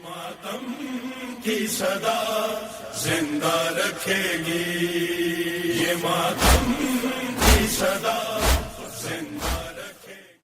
ماتم کی صدا زندہ رکھے گی، یہ ماتم کی صدا زندہ رکھے گی۔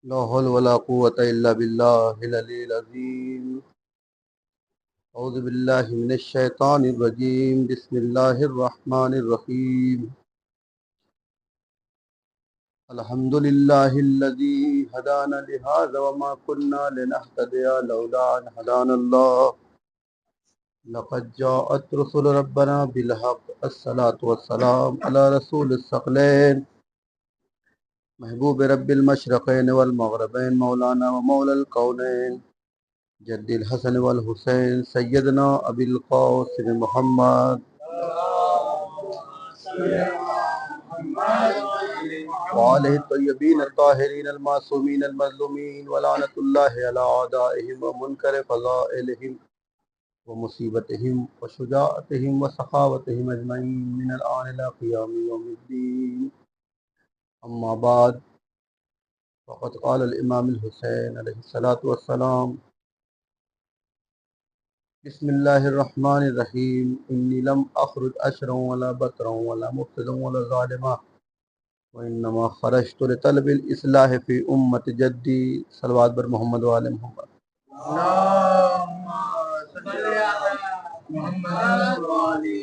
لا حول ولا قوة إلا بالله العلي العظيم. أعوذ بالله من الشيطان الرجيم. بسم الله الرحمن الرحيم. الحمد لله الذي هدانا لهذا وما كنا لنهتدي لولا أن هدانا الله. لقد جاءت رسل ربنا بالحق. الصلاة والسلام على رسول الثقلين محبوب رب المشرقين والمغربين مولانا ومولى الكونين جد الحسن والحسين سيدنا أبي القاسم محمد وآله الطيبين الطاهرين المعصومين المظلومين ولعنة الله على أعدائهم ومنكر فضائلهم ومصيبتهم وشجاعتهم وسخاوتهم أجمعين من الآن إلى قيام يوم الدين. أما بعد فقد قال الإمام الحسين عليه الصلاة والسلام: بسم الله الرحمن الرحيم. إني لم أخرج أشرا ولا بطرا ولا مفسدا ولا ظالما وإنما خرجت لطلب الإصلاح في أمة جدي. صلوات بر محمد وآل محمد. اللهم صل على محمد وعلى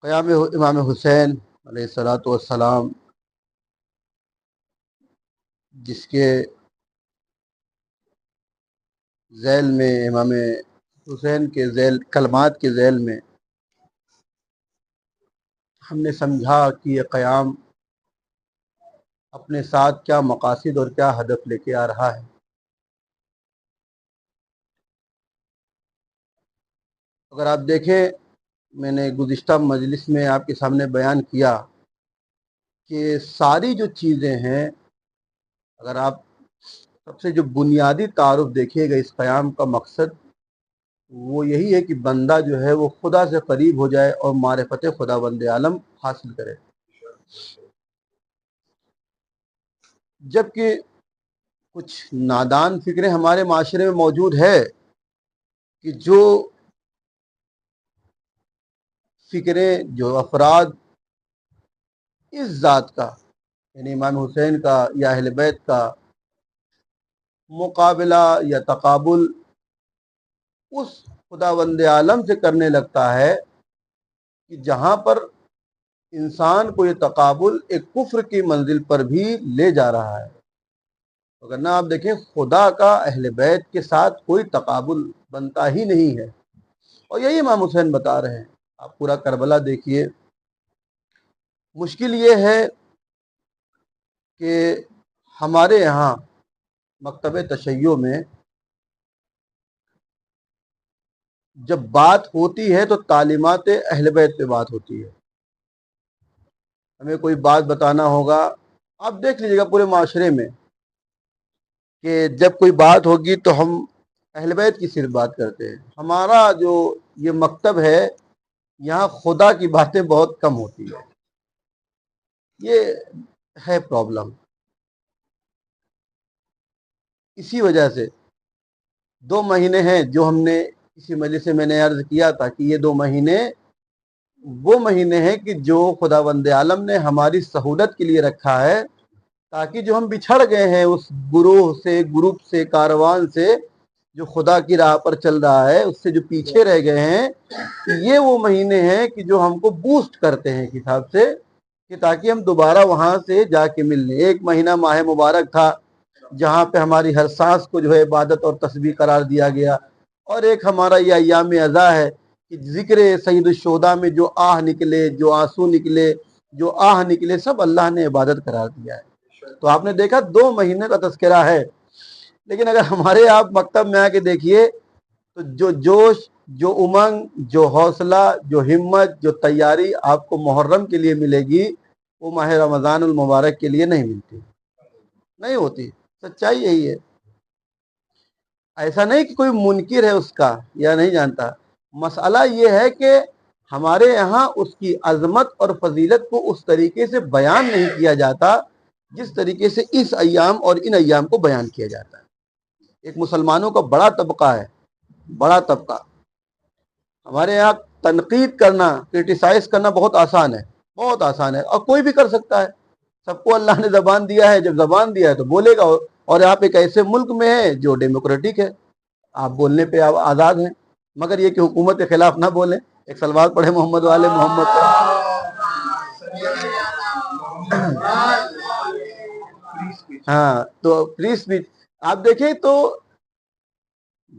قیام امام حسین علیہ الصلاۃ والسلام، جس کے ذیل میں امام حسین کے ذیل کلمات کے ذیل میں ہم نے سمجھا کہ یہ قیام اپنے ساتھ کیا مقاصد اور کیا ہدف لے کے آ رہا ہے۔ اگر آپ دیکھیں، میں نے گزشتہ مجلس میں آپ کے سامنے بیان کیا کہ ساری جو چیزیں ہیں، اگر آپ سب سے جو بنیادی تعارف دیکھیے گا اس قیام کا مقصد وہ یہی ہے کہ بندہ جو ہے وہ خدا سے قریب ہو جائے اور معرفت خدا بند عالم حاصل کرے۔ جبکہ کچھ نادان فکریں ہمارے معاشرے میں موجود ہے کہ جو فکریں، جو افراد اس ذات کا یعنی امام حسین کا یا اہل بیت کا مقابلہ یا تقابل اس خداوند عالم سے کرنے لگتا ہے کہ جہاں پر انسان کو یہ تقابل ایک کفر کی منزل پر بھی لے جا رہا ہے۔ اگر نہ آپ دیکھیں، خدا کا اہل بیت کے ساتھ کوئی تقابل بنتا ہی نہیں ہے، اور یہی امام حسین بتا رہے ہیں۔ آپ پورا کربلا دیکھیے۔ مشکل یہ ہے کہ ہمارے یہاں مکتب تشیع میں جب بات ہوتی ہے تو تعلیمات اہل بیت پہ بات ہوتی ہے۔ ہمیں کوئی بات بتانا ہوگا، آپ دیکھ لیجیے گا پورے معاشرے میں کہ جب کوئی بات ہوگی تو ہم اہل بیت کی صرف بات کرتے ہیں۔ ہمارا جو یہ مکتب ہے یہاں خدا کی باتیں بہت کم ہوتی ہیں۔ یہ ہے پرابلم۔ اسی وجہ سے 2 مہینے ہیں جو ہم نے اسی مجلس سے میں نے عرض کیا تھا کہ یہ 2 مہینے وہ مہینے ہیں کہ جو خداوند عالم نے ہماری سہولت کے لیے رکھا ہے، تاکہ جو ہم بچھڑ گئے ہیں اس گروہ سے، گروپ سے، کاروان سے جو خدا کی راہ پر چل رہا ہے، اس سے جو پیچھے رہ گئے ہیں، یہ وہ مہینے ہیں کہ جو ہم کو بوسٹ کرتے ہیں کتاب سے، کہ تاکہ ہم دوبارہ وہاں سے جا کے مل لیں۔ 1 مہینہ ماہ مبارک تھا جہاں پہ ہماری ہر سانس کو جو ہے عبادت اور تسبیح قرار دیا گیا، اور ایک ہمارا یہ ایام عزا ہے کہ ذکر سید الشہداء میں جو آہ نکلے، جو آنسو نکلے، جو آہ نکلے، سب اللہ نے عبادت قرار دیا ہے۔ تو آپ نے دیکھا 2 مہینے کا تذکرہ ہے، لیکن اگر ہمارے آپ مکتب میں آ کے دیکھیے تو جو جوش، جو امنگ، جو حوصلہ، جو ہمت، جو تیاری آپ کو محرم کے لیے ملے گی وہ ماہ رمضان المبارک کے لیے نہیں ملتی، نہیں ہوتی۔ سچائی یہی ہے۔ ایسا نہیں کہ کوئی منکر ہے اس کا یا نہیں جانتا، مسئلہ یہ ہے کہ ہمارے یہاں اس کی عظمت اور فضیلت کو اس طریقے سے بیان نہیں کیا جاتا جس طریقے سے اس ایام اور ان ایام کو بیان کیا جاتا ہے۔ ایک مسلمانوں کا بڑا طبقہ ہے، بڑا طبقہ، ہمارے یہاں تنقید کرنا، کرٹیسائز کرنا بہت آسان ہے، بہت آسان ہے، اور کوئی بھی کر سکتا ہے۔ سب کو اللہ نے زبان دیا ہے، جب زبان دیا ہے تو بولے گا، اور آپ ایک ایسے ملک میں ہیں جو ڈیموکریٹک ہے، آپ بولنے پہ آپ آزاد ہیں، مگر یہ کہ حکومت کے خلاف نہ بولیں۔ ایک سلوات پڑھے محمد والے محمد پر۔ ہاں، تو فری اسپیچ آپ دیکھیں تو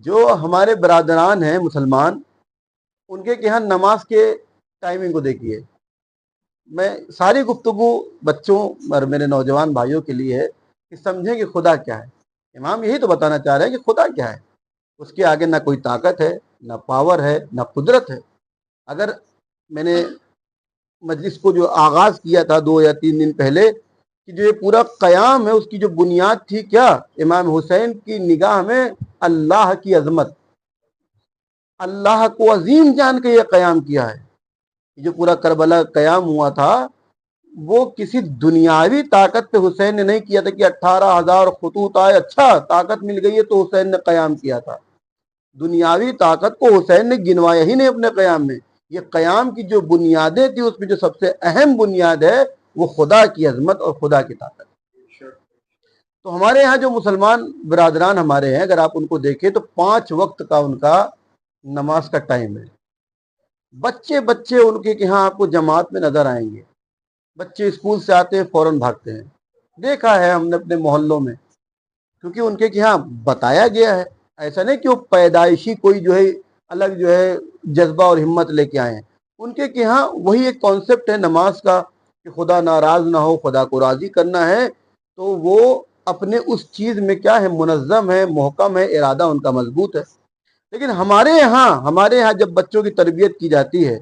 جو ہمارے برادران ہیں مسلمان، ان کے یہاں نماز کے ٹائمنگ کو دیکھیے۔ میں ساری گفتگو بچوں اور میرے نوجوان بھائیوں کے لیے ہے کہ سمجھیں کہ خدا کیا ہے۔ امام یہی تو بتانا چاہ رہے ہیں کہ خدا کیا ہے۔ اس کے آگے نہ کوئی طاقت ہے، نہ پاور ہے، نہ قدرت ہے۔ اگر میں نے مجلس کو جو آغاز کیا تھا 2 یا 3 دن پہلے کہ جو یہ پورا قیام ہے اس کی جو بنیاد تھی کیا، امام حسین کی نگاہ میں اللہ کی عظمت، اللہ کو عظیم جان کے یہ قیام کیا ہے۔ جو پورا کربلا قیام ہوا تھا وہ کسی دنیاوی طاقت پہ حسین نے نہیں کیا تھا کہ 18,000 خطوط آئے، اچھا طاقت مل گئی ہے تو حسین نے قیام کیا تھا۔ دنیاوی طاقت کو حسین نے گنوایا ہی نہیں اپنے قیام میں۔ یہ قیام کی جو بنیادیں تھی اس میں جو سب سے اہم بنیاد ہے وہ خدا کی عظمت اور خدا کی طاقت۔ تو ہمارے یہاں جو مسلمان برادران ہمارے ہیں، اگر آپ ان کو دیکھیں تو 5 وقت کا ان کا نماز کا ٹائم ہے۔ بچے بچے ان کے یہاں آپ کو جماعت میں نظر آئیں گے، بچے اسکول سے آتے ہیں فوراً بھاگتے ہیں، دیکھا ہے ہم نے اپنے محلوں میں، کیونکہ ان کے یہاں بتایا گیا ہے۔ ایسا نہیں کہ وہ پیدائشی کوئی جو ہے الگ جو ہے جذبہ اور ہمت لے کے آئے ہیں، ان کے یہاں وہی ایک کانسیپٹ ہے نماز کا کہ خدا ناراض نہ ہو، خدا کو راضی کرنا ہے، تو وہ اپنے اس چیز میں کیا ہے، منظم ہے، محکم ہے، ارادہ ان کا مضبوط ہے۔ لیکن ہمارے یہاں جب بچوں کی تربیت کی جاتی ہے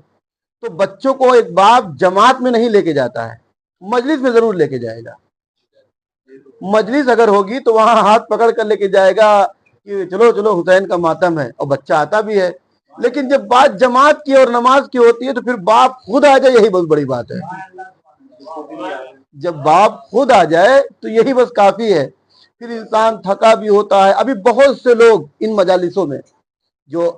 تو بچوں کو ایک باپ جماعت میں نہیں لے کے جاتا ہے، مجلس میں ضرور لے کے جائے گا۔ مجلس اگر ہوگی تو وہاں ہاتھ پکڑ کر لے کے جائے گا کہ چلو چلو حسین کا ماتم ہے، اور بچہ آتا بھی ہے۔ لیکن جب بات جماعت کی اور نماز کی ہوتی ہے تو پھر باپ خود آ جائے، یہی بہت بڑی بات ہے۔ جب باپ خود آ جائے تو یہی بس کافی ہے، پھر انسان تھکا بھی ہوتا ہے۔ ابھی بہت سے لوگ ان مجالسوں میں جو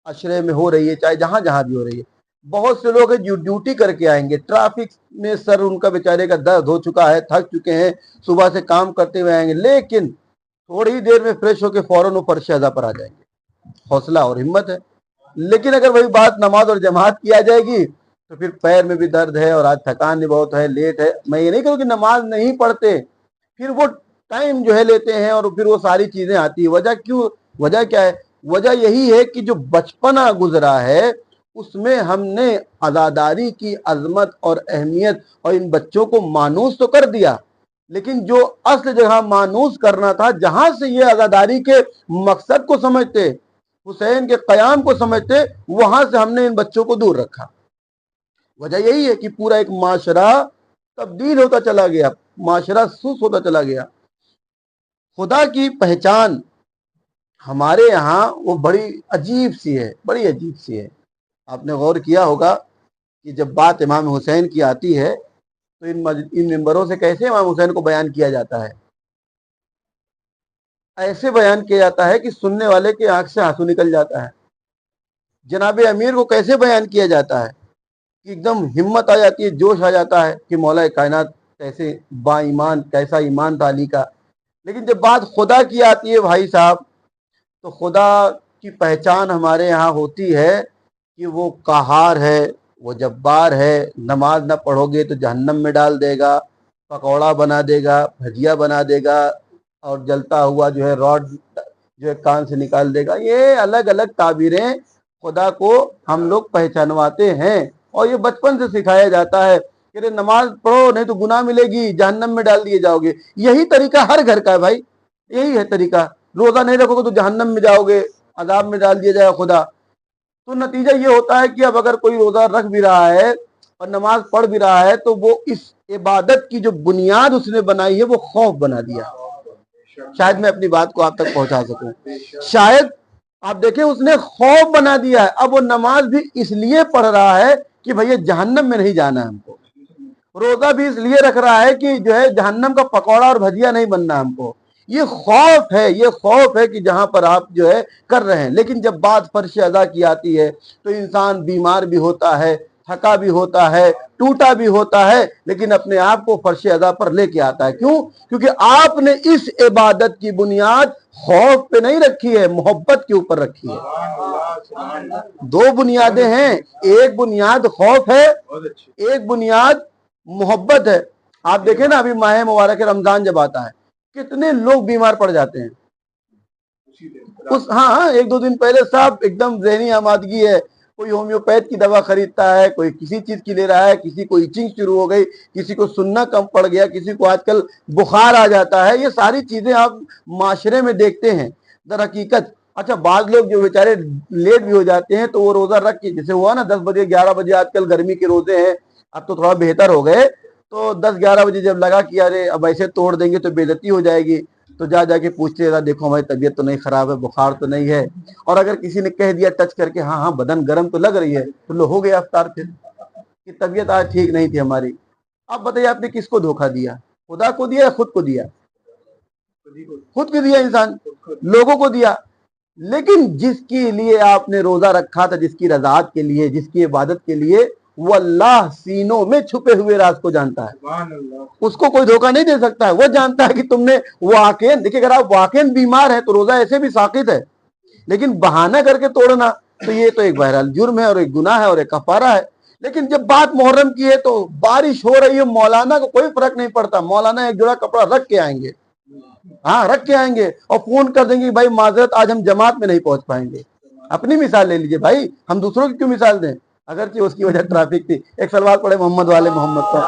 عشرے میں ہو رہی ہے، چاہے جہاں جہاں بھی ہو رہی ہے، بہت سے لوگ ہیں جو ڈیوٹی کر کے آئیں گے، ٹریفک میں سر ان کا بیچارے کا درد ہو چکا ہے، تھک چکے ہیں، صبح سے کام کرتے ہوئے آئیں گے، لیکن تھوڑی دیر میں فریش ہو کے فوراً وہ فرش ادا پر آ جائیں گے۔ حوصلہ اور ہمت ہے۔ لیکن اگر وہی بات نماز اور جماعت کی آ جائے گی تو پھر پیر میں بھی درد ہے اور آج تھکان بھی بہت ہے، لیٹ ہے۔ میں یہ نہیں کہوں کہ نماز نہیں پڑھتے، پھر وہ ٹائم جو ہے لیتے ہیں اور پھر وہ ساری چیزیں آتی ہیں۔ وجہ کیا ہے؟ وجہ یہی ہے کہ جو بچپنا گزرا ہے اس میں ہم نے عزاداری کی عظمت اور اہمیت اور ان بچوں کو مانوس تو کر دیا، لیکن جو اصل جگہ مانوس کرنا تھا، جہاں سے یہ عزاداری کے مقصد کو سمجھتے، حسین کے قیام کو سمجھتے، وہاں سے ہم نے ان بچوں کو دور رکھا۔ وجہ یہی ہے کہ پورا ایک معاشرہ تبدیل ہوتا چلا گیا، معاشرہ سست ہوتا چلا گیا۔ خدا کی پہچان ہمارے یہاں وہ بڑی عجیب سی ہے، بڑی عجیب سی ہے۔ آپ نے غور کیا ہوگا کہ جب بات امام حسین کی آتی ہے تو ان ممبروں سے کیسے امام حسین کو بیان کیا جاتا ہے؟ ایسے بیان کیا جاتا ہے کہ سننے والے کے آنکھ سے آنسو نکل جاتا ہے۔ جناب امیر کو کیسے بیان کیا جاتا ہے کہ ایک دم ہمت آ جاتی ہے، جوش آ جاتا ہے کہ مولا کائنات کیسے با ایمان، کیسا ایمان تھا علی کا۔ لیکن جب بات خدا کی آتی ہے بھائی صاحب، تو خدا کی پہچان ہمارے یہاں ہوتی ہے کہ وہ قہار ہے، وہ جبار ہے، نماز نہ پڑھو گے تو جہنم میں ڈال دے گا، پکوڑا بنا دے گا، بھجیا بنا دے گا، اور جلتا ہوا جو ہے راڈ جو ہے کان سے نکال دے گا۔ یہ الگ الگ تعبیریں خدا کو ہم لوگ پہچانواتے ہیں، اور یہ بچپن سے سکھایا جاتا ہے کہ ارے نماز پڑھو نہیں تو گناہ ملے گی، جہنم میں ڈال دیے جاؤ گے. یہی طریقہ ہر گھر کا ہے بھائی، یہی ہے طریقہ. روزہ نہیں رکھو گے تو جہنم میں جاؤ گے، عذاب میں ڈال دیا جائے خدا. تو نتیجہ یہ ہوتا ہے کہ اب اگر کوئی روزہ رکھ بھی رہا ہے اور نماز پڑھ بھی رہا ہے تو وہ اس عبادت کی جو بنیاد اس نے بنائی ہے وہ خوف بنا دیا. شاید میں اپنی بات کو آپ تک پہنچا سکوں. شاید آپ دیکھیں اس نے خوف بنا دیا ہے. اب وہ نماز بھی اس لیے پڑھ رہا ہے کہ بھئی جہنم میں نہیں جانا ہے ہم کو. روزہ بھی اس لیے رکھ رہا ہے کہ جو ہے جہنم کا پکوڑا اور بھجیا نہیں بننا ہم کو. یہ خوف ہے، یہ خوف ہے کہ جہاں پر آپ جو ہے کر رہے ہیں. لیکن جب بات فرض ادا کی آتی ہے تو انسان بیمار بھی ہوتا ہے، تھکا بھی ہوتا ہے، ٹوٹا بھی ہوتا ہے، لیکن اپنے آپ کو فرض ادا پر لے کے آتا ہے. کیوں؟ کیونکہ آپ نے اس عبادت کی بنیاد خوف پہ نہیں رکھی ہے، محبت کے اوپر رکھی ہے. دو بنیادیں ہیں، ایک بنیاد خوف ہے، ایک بنیاد محبت ہے. آپ دیکھیں نا ابھی ماہ مبارک رمضان جب آتا ہے کتنے لوگ بیمار پڑ جاتے ہیں. ہاں ایک دو دن پہلے سب ایک دم ذہنی آمادگی ہے. کوئی ہومیوپیتھ کی دوا خریدتا ہے، کوئی کسی چیز کی لے رہا ہے، کسی کو ایچنگ شروع ہو گئی، کسی کو سننا کم پڑ گیا، کسی کو آج کل بخار آ جاتا ہے. یہ ساری چیزیں آپ معاشرے میں دیکھتے ہیں. در حقیقت اچھا بعض لوگ جو بیچارے لیٹ بھی ہو جاتے ہیں تو وہ روزہ رکھ کے، جیسے ہوا نا 10 بجے 11 بجے، آج کل گرمی کے روزے ہیں، اب تو تھوڑا بہتر ہو گئے، تو 10-11 بجے جب لگا کہ ارے اب ایسے توڑ دیں گے تو بے عزتی ہو جائے گی، تو جا کے پوچھتے رہا دیکھو ہماری طبیعت تو نہیں خراب ہے، بخار تو نہیں ہے. اور اگر کسی نے کہہ دیا ٹچ کر کے ہاں ہاں بدن گرم تو لگ رہی ہے، تو لو ہو گیا افطار. پھر کہ طبیعت آج ٹھیک نہیں تھی ہماری. اب بتائیے آپ نے کس کو دھوکہ دیا؟ خدا کو دیا یا خود کو دیا؟ خود کو دیا، انسان لوگوں کو دیا. لیکن جس کے لیے آپ نے روزہ رکھا تھا، جس کی رضاعت کے لیے، جس کی عبادت کے لیے، وہ اللہ سینوں میں چھپے ہوئے راز کو جانتا ہے. اس کو کوئی دھوکہ نہیں دے سکتا ہے. وہ جانتا ہے کہ تم نے واقعی، دیکھیں اگر آپ واقعی بیمار ہیں تو روزہ ایسے بھی ساقط ہے، لیکن بہانہ کر کے توڑنا تو یہ تو ایک بہرحال جرم ہے اور ایک گناہ ہے اور ایک کفارہ ہے. لیکن جب بات محرم کی ہے تو بارش ہو رہی ہے، مولانا کو کوئی فرق نہیں پڑتا، مولانا ایک جوڑا کپڑا رکھ کے آئیں گے، ہاں رکھ کے آئیں گے، اور فون کر دیں گے بھائی معذرت آج ہم جماعت میں نہیں پہنچ پائیں گے. اپنی مثال لے لیجئے بھائی، ہم دوسروں کی کیوں مثال دیں؟ اگرچہ اس کی وجہ ٹریفک تھی. ایک سلوات پڑھے محمد والے محمد پر.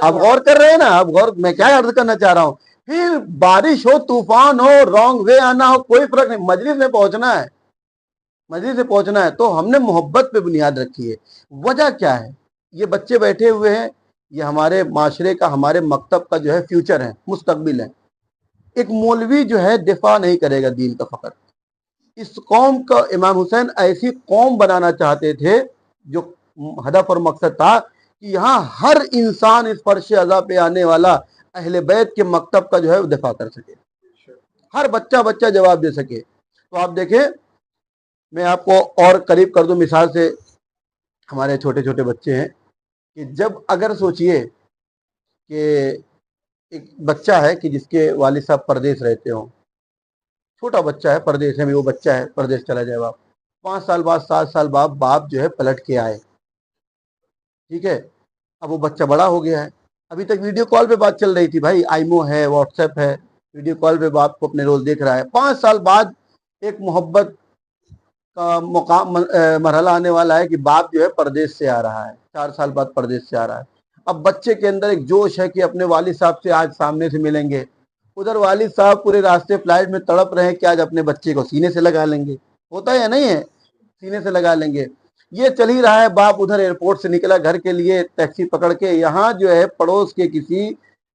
اب غور کر رہے ہیں نا، اب غور میں کیا عرض کرنا چاہ رہا ہوں. پھر بارش ہو، طوفان ہو، رانگ وے آنا ہو، کوئی فرق نہیں، مجلس میں پہنچنا ہے، مجلس سے پہنچنا ہے. تو ہم نے محبت پہ بنیاد رکھی ہے. وجہ کیا ہے؟ یہ بچے بیٹھے ہوئے ہیں، یہ ہمارے معاشرے کا، ہمارے مکتب کا جو ہے فیوچر ہے، مستقبل ہے. ایک مولوی جو ہے دفاع نہیں کرے گا دین کا فقط. اس قوم کا امام حسین ایسی قوم بنانا چاہتے تھے، جو ہدف اور مقصد تھا کہ یہاں ہر انسان اس فرش ازا پہ آنے والا اہل بیت کے مکتب کا جو ہے دفاع کر سکے، ہر بچہ جواب دے سکے. تو آپ دیکھیں، میں آپ کو اور قریب کر دوں مثال سے. ہمارے چھوٹے چھوٹے بچے ہیں کہ جب اگر سوچئے کہ ایک بچہ ہے کہ جس کے والد صاحب پردیس رہتے ہوں، چھوٹا بچہ ہے، پردیس ہے، وہ بچہ ہے پردیس چلا جائے باپ، 5 سال بعد 7 سال بعد باپ جو ہے پلٹ کے آئے، ٹھیک ہے. اب وہ بچہ بڑا ہو گیا ہے، ابھی تک ویڈیو کال پہ بات چل رہی تھی، بھائی آئیمو ہے، واٹس ایپ ہے، ویڈیو کال پہ باپ کو اپنے روز دیکھ رہا ہے. 5 سال بعد ایک محبت کا مقام مرحلہ آنے والا ہے کہ باپ جو ہے پردیس سے آ رہا ہے، 4 سال بعد پردیس سے آ رہا ہے. اب بچے کے اندر ایک جوش ہے کہ اپنے والد صاحب سے آج سامنے سے ملیں گے. ادھر والد صاحب پورے راستے فلائٹ میں تڑپ رہے ہیں کہ آج اپنے بچے کو سینے سے لگا لیں گے. ہوتا ہے یا نہیں ہے؟ سینے سے لگا لیں گے. یہ چل ہی رہا ہے، باپ ادھر ایئرپورٹ سے نکلا گھر کے لیے ٹیکسی پکڑ کے، یہاں جو ہے پڑوس کے کسی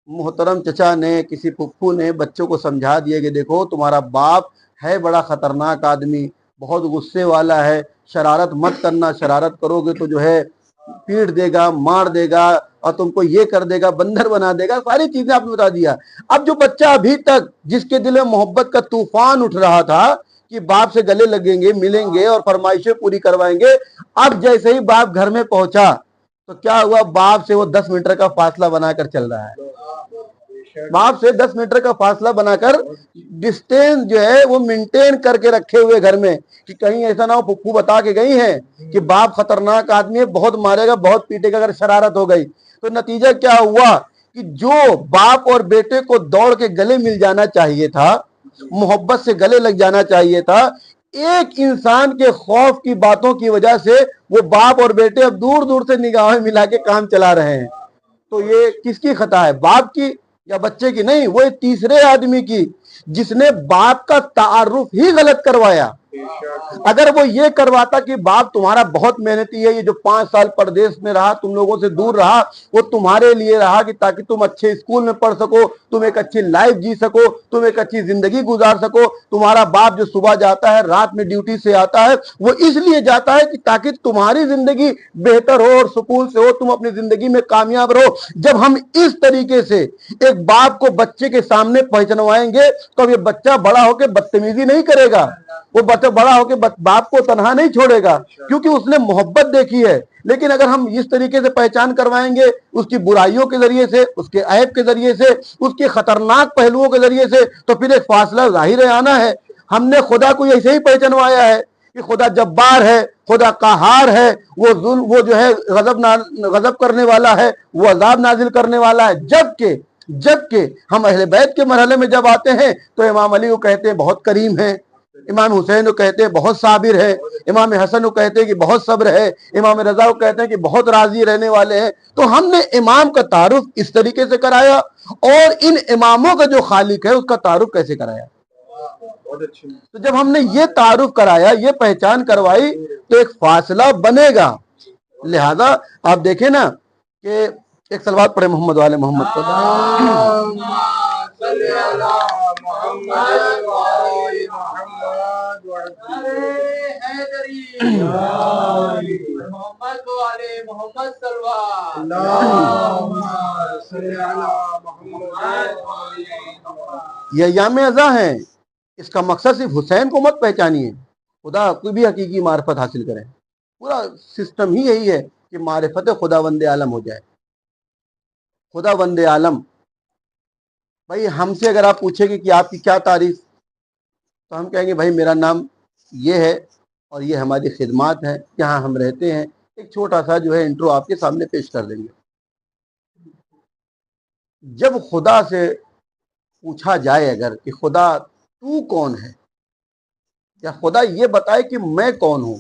محترم چچا نے، کسی پھپھو نے بچوں کو سمجھا دیا کہ دیکھو تمہارا باپ ہے بڑا خطرناک آدمی، بہت غصے والا ہے، شرارت مت کرنا، شرارت کرو گے تو جو ہے پیٹ دے گا، مار دے گا، اور تم کو یہ کر دے گا، بندر بنا دے گا. ساری چیزیں آپ نے بتا دیا. اب جو بچہ ابھی تک جس کے دل میں محبت کا طوفان اٹھ رہا تھا کہ باپ سے گلے لگیں گے، ملیں گے اور فرمائشیں پوری کروائیں گے، اب جیسے ہی باپ گھر میں پہنچا تو کیا ہوا؟ باپ سے وہ 10 میٹر کا فاصلہ بنا کر چل رہا ہے. باپ سے 10 میٹر کا فاصلہ بنا کر ڈسٹینس جو ہے وہ مینٹین کر کے رکھے ہوئے گھر میں، کہ کہیں ایسا نہ ہو پھپھو بتا کے گئی ہیں کہ باپ خطرناک آدمی ہے، بہت مارے گا، بہت پیٹے گا اگر شرارت ہو گئی. تو نتیجہ کیا ہوا کہ جو باپ اور بیٹے کو دوڑ کے گلے مل جانا چاہیے تھا، محبت سے گلے لگ جانا چاہیے تھا، ایک انسان کے خوف کی باتوں کی وجہ سے وہ باپ اور بیٹے اب دور دور سے نگاہیں ملا کے کام چلا رہے ہیں. تو یہ کس کی خطا ہے, باپ کی یا بچے کی؟ نہیں, وہ تیسرے آدمی کی جس نے باپ کا تعارف ہی غلط کروایا. اگر وہ یہ کرواتا کہ باپ تمہارا بہت محنتی ہے, یہ جو 5 سال پردیس میں رہا, تم لوگوں سے دور رہا, وہ تمہارے لیے رہا کہ تاکہ تم اچھے اسکول میں پڑھ سکو, تم ایک اچھی لائف جی سکو, تم ایک اچھی زندگی گزار سکو. تمہارا باپ جو صبح جاتا ہے, رات میں ڈیوٹی سے آتا ہے, وہ اس لیے جاتا ہے کہ تاکہ تمہاری زندگی بہتر ہو اور سکون سے ہو, تم اپنی زندگی میں کامیاب رہو. جب ہم اس طریقے سے ایک باپ کو بچے کے سامنے پہچنوائیں گے تو یہ بچہ بڑا ہو کے بدتمیزی نہیں کرے گا, وہ بچہ بڑا ہو کے باپ کو تنہا نہیں چھوڑے گا, کیونکہ اس نے محبت دیکھی ہے. لیکن اگر ہم اس طریقے سے پہچان کروائیں گے, اس کی برائیوں کے ذریعے سے, اس کے عیب کے ذریعے سے, اس کے خطرناک پہلوؤں کے ذریعے سے, تو پھر ایک فاصلہ ظاہر آنا ہے. ہم نے خدا کو ایسے ہی پہچنوایا ہے کہ خدا جبار ہے, خدا قہار ہے, وہ جو ہے غضب کرنے والا ہے, وہ عذاب نازل کرنے والا ہے. جبکہ ہم اہل بیت کے مرحلے میں جب آتے ہیں تو امام علی کو کہتے ہیں بہت کریم ہیں, امام حسین کو کہتے ہیں بہت صابر ہے, امام حسن کو کہتے ہیں کہ بہت صبر ہے, امام رضا کو کہتے ہیں کہ بہت راضی رہنے والے ہیں. تو ہم نے امام کا تعارف اس طریقے سے کرایا, اور ان اماموں کا جو خالق ہے اس کا تعارف کیسے کرایا. تو جب ہم نے یہ تعارف کرایا, یہ پہچان کروائی, تو ایک فاصلہ بنے گا. لہذا آپ دیکھیں نا کہ ایک صلوات پڑھے محمد والے محمد کو. یہ ایام ازاں ہیں, اس کا مقصد صرف حسین کو مت پہچانیے, خدا کوئی بھی حقیقی معرفت حاصل کریں. پورا سسٹم ہی یہی ہے کہ معرفت خداوند عالم ہو جائے. خداوند عالم, بھائی ہم سے اگر آپ پوچھیں گے کہ آپ کی کیا تعریف, تو ہم کہیں گے بھائی میرا نام یہ ہے اور یہ ہماری خدمات ہیں, یہاں ہم رہتے ہیں. ایک چھوٹا سا جو ہے انٹرو آپ کے سامنے پیش کر دیں گے. جب خدا سے پوچھا جائے اگر کہ خدا تو کون ہے, یا خدا یہ بتائے کہ میں کون ہوں,